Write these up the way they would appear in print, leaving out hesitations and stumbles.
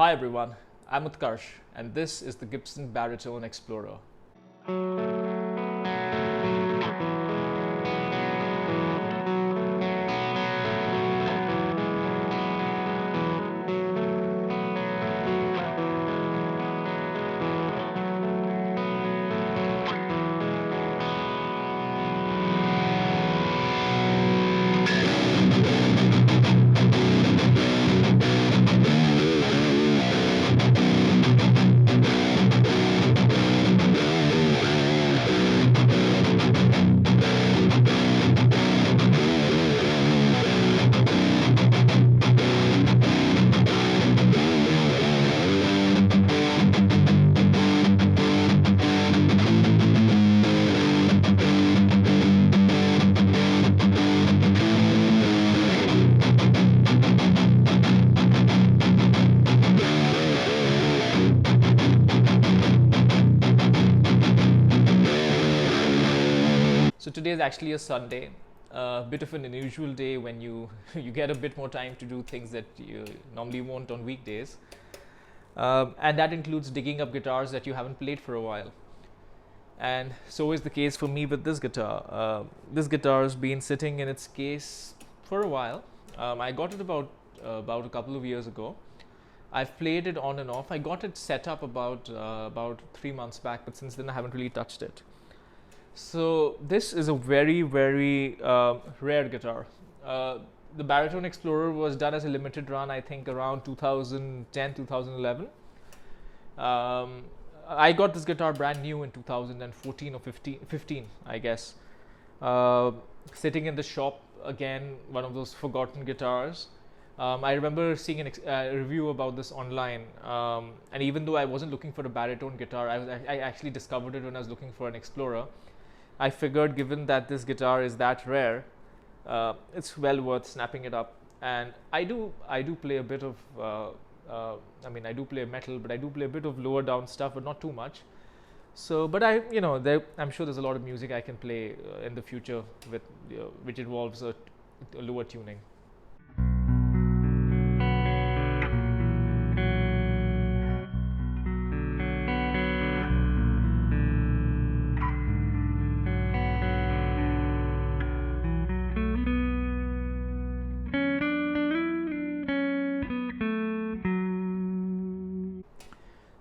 Hi everyone, I'm Utkarsh and this is the Gibson Baritone Explorer. So today is actually a Sunday, a bit of an unusual day when you you get a bit more time to do things that you normally won't on weekdays, and that includes digging up guitars that you haven't played for a while. And so is the case for me with this guitar. This guitar has been sitting in its case for a while. I got it about a couple of years ago. I've played it on and off. I got it set up about 3 months back, but since then I haven't really touched it. So this is a very rare guitar. The Baritone Explorer was done as a limited run, I think around 2010 2011. I got this guitar brand new in 2014 or 15 I guess. Sitting in the shop, again one of those forgotten guitars. I remember seeing a review about this online, and even though I wasn't looking for a baritone guitar, I actually discovered it when I was looking for an Explorer. I figured, given that this guitar is that rare, it's well worth snapping it up. And I do play a bit of I do play metal, but I do play a bit of lower down stuff, but not too much. So, but I'm sure there's a lot of music I can play in the future with which involves a lower tuning.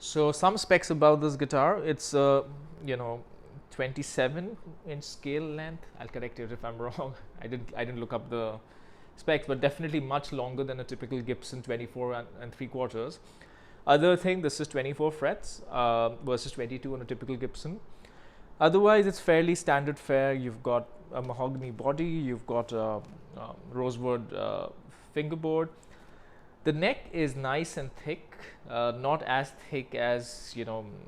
So some specs about this guitar. It's a 27-inch scale length. I'll correct it if I'm wrong. I didn't look up the specs, but definitely much longer than a typical Gibson 24 and 3/4. Other thing, this is 24 frets versus 22 on a typical Gibson. Otherwise, it's fairly standard fare. You've got a mahogany body. You've got a rosewood fingerboard. The neck is nice and thick, not as thick as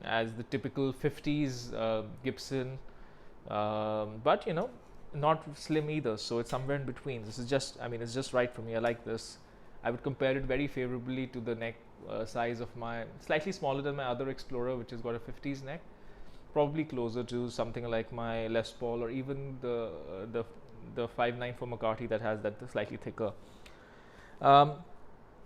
as the typical 50s Gibson, but not slim either. So it's somewhere in between. This is just, it's just right for me. I like this. I would compare it very favorably to the neck size of my, slightly smaller than my other Explorer, which has got a 50s neck. Probably closer to something like my Les Paul, or even the 5.9 for McCarthy that has that slightly thicker.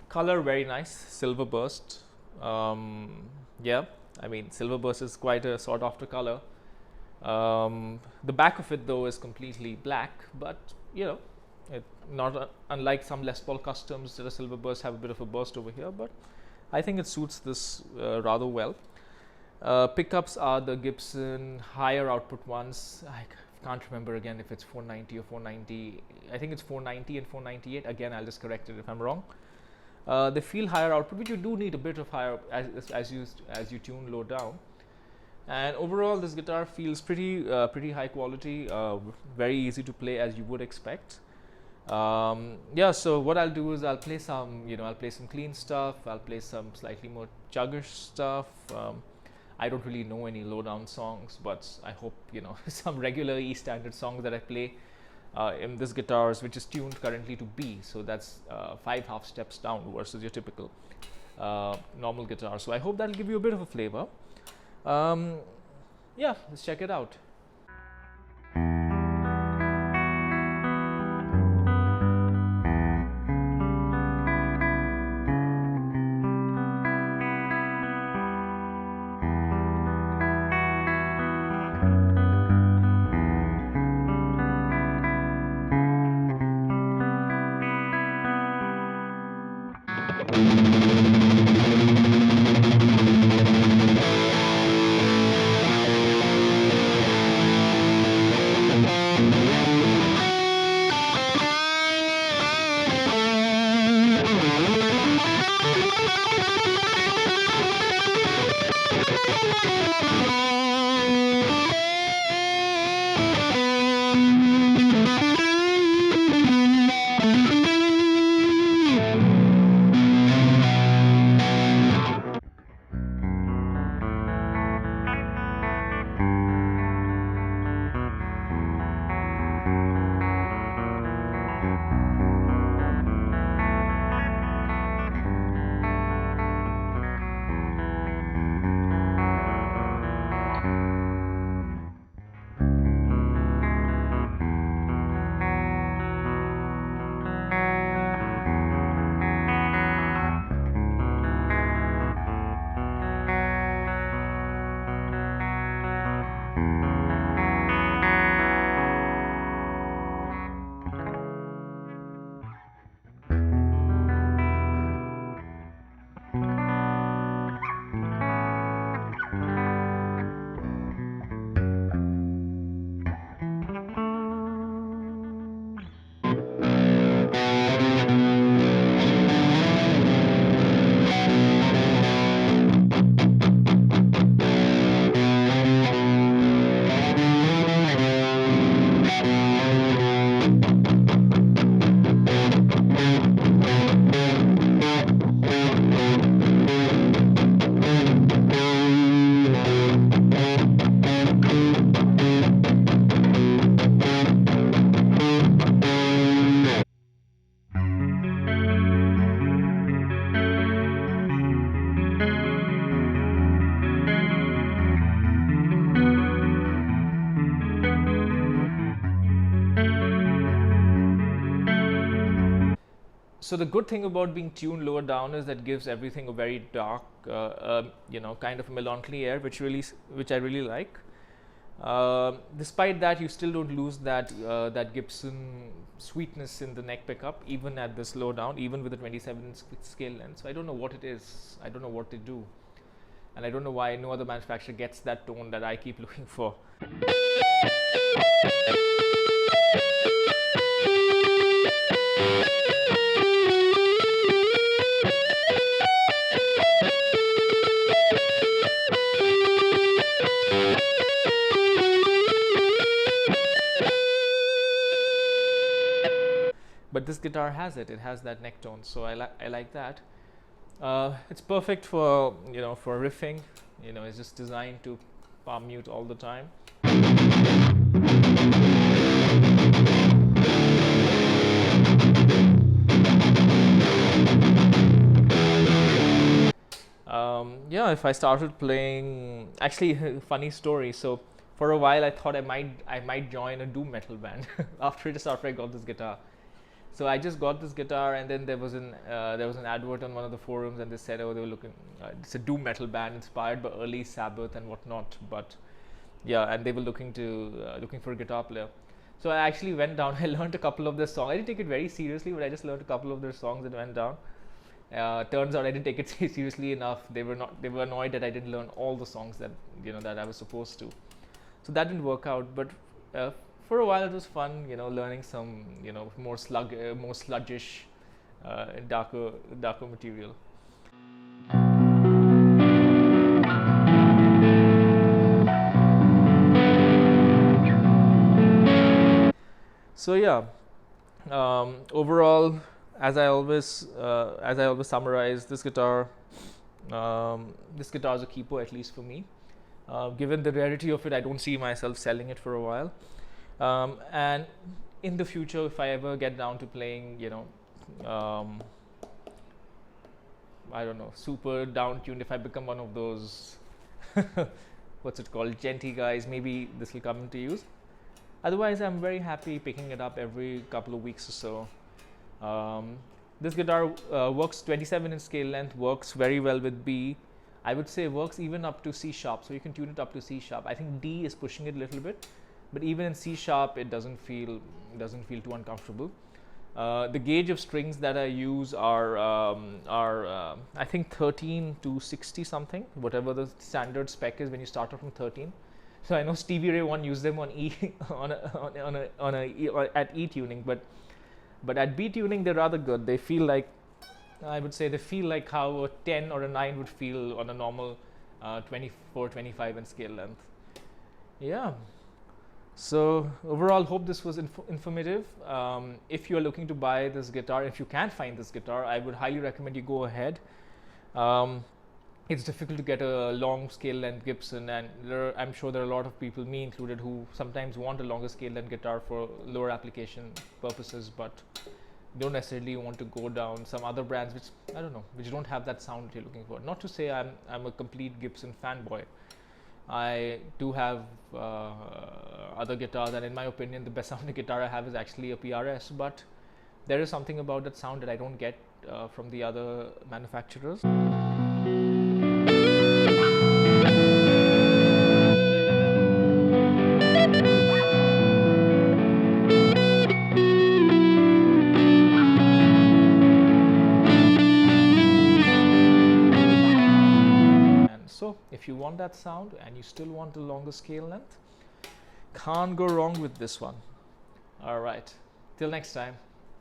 Color very nice, Silverburst. Yeah, Silverburst is quite a sought after color. The back of it though is completely black, but it not unlike some Les Paul customs that a Silverburst have a bit of a burst over here, but I think it suits this rather well. Pickups are the Gibson higher output ones. I can't remember again if it's 490 or 490. I think it's 490 and 498. Again, I'll just correct it if I'm wrong. They feel higher output, but you do need a bit of higher as you tune low down. And overall, this guitar feels pretty high quality, very easy to play as you would expect. Yeah, so what I'll do is I'll play some clean stuff. I'll play some slightly more chuggish stuff. I don't really know any low down songs, but I hope some regular E standard songs that I play in this guitars, which is tuned currently to B, so that's 5 half steps down versus your typical normal guitar. So I hope that'll give you a bit of a flavor. Yeah, let's check it out. So the good thing about being tuned lower down is that gives everything a very dark, kind of melancholy air, which I really like. Despite that, you still don't lose that Gibson sweetness in the neck pickup, even at this low down, even with the 27 scale length. So I don't know what it is. I don't know what they do, and I don't know why no other manufacturer gets that tone that I keep looking for. But this guitar has it. It has that neck tone, so I like that. It's perfect for for riffing. It's just designed to palm mute all the time. Yeah, if I started playing, actually, funny story. So for a while, I thought I might join a doom metal band after I got this guitar. So I just got this guitar, and then there was an advert on one of the forums, and they said, oh, they were looking. It's a doom metal band inspired by early Sabbath and whatnot. But yeah, and they were looking for a guitar player. So I actually went down. I learned a couple of their songs. I didn't take it very seriously, but I just learned a couple of their songs and went down. Turns out I didn't take it seriously enough. They were annoyed that I didn't learn all the songs that that I was supposed to. So that didn't work out. But for a while it was fun, learning some more sludgish, darker material. So yeah, overall, as I always summarize, this guitar is a keeper, at least for me. Given the rarity of it, I don't see myself selling it for a while. And in the future, if I ever get down to playing, I don't know, super down tuned, if I become one of those, what's it called, genty guys, maybe this will come into use. Otherwise, I'm very happy picking it up every couple of weeks or so. This guitar works 27 in scale length, works very well with B. I would say works even up to C sharp, so you can tune it up to C sharp. I think D is pushing it a little bit, but even in C sharp, it doesn't feel too uncomfortable. The gauge of strings that I use are I think 13 to 60 something, whatever the standard spec is when you start off from 13. So I know Stevie Ray Vaughan used them on E at E tuning, but at B tuning they're rather good. They feel like, I would say, they feel like how a 10 or a 9 would feel on a normal 24, 25 and scale length. Yeah. So overall, hope this was informative. If you are looking to buy this guitar, if you can find this guitar, I would highly recommend you go ahead. It's difficult to get a long scale length Gibson, and I'm sure there are a lot of people, me included, who sometimes want a longer scale length guitar for lower application purposes, but don't necessarily want to go down some other brands which, I don't know, which don't have that sound that you're looking for. Not to say I'm a complete Gibson fanboy. I do have other guitars, and in my opinion the best sounding guitar I have is actually a PRS, but there is something about that sound that I don't get from the other manufacturers. So if you want that sound and you still want a longer scale length, can't go wrong with this one. All right, till next time.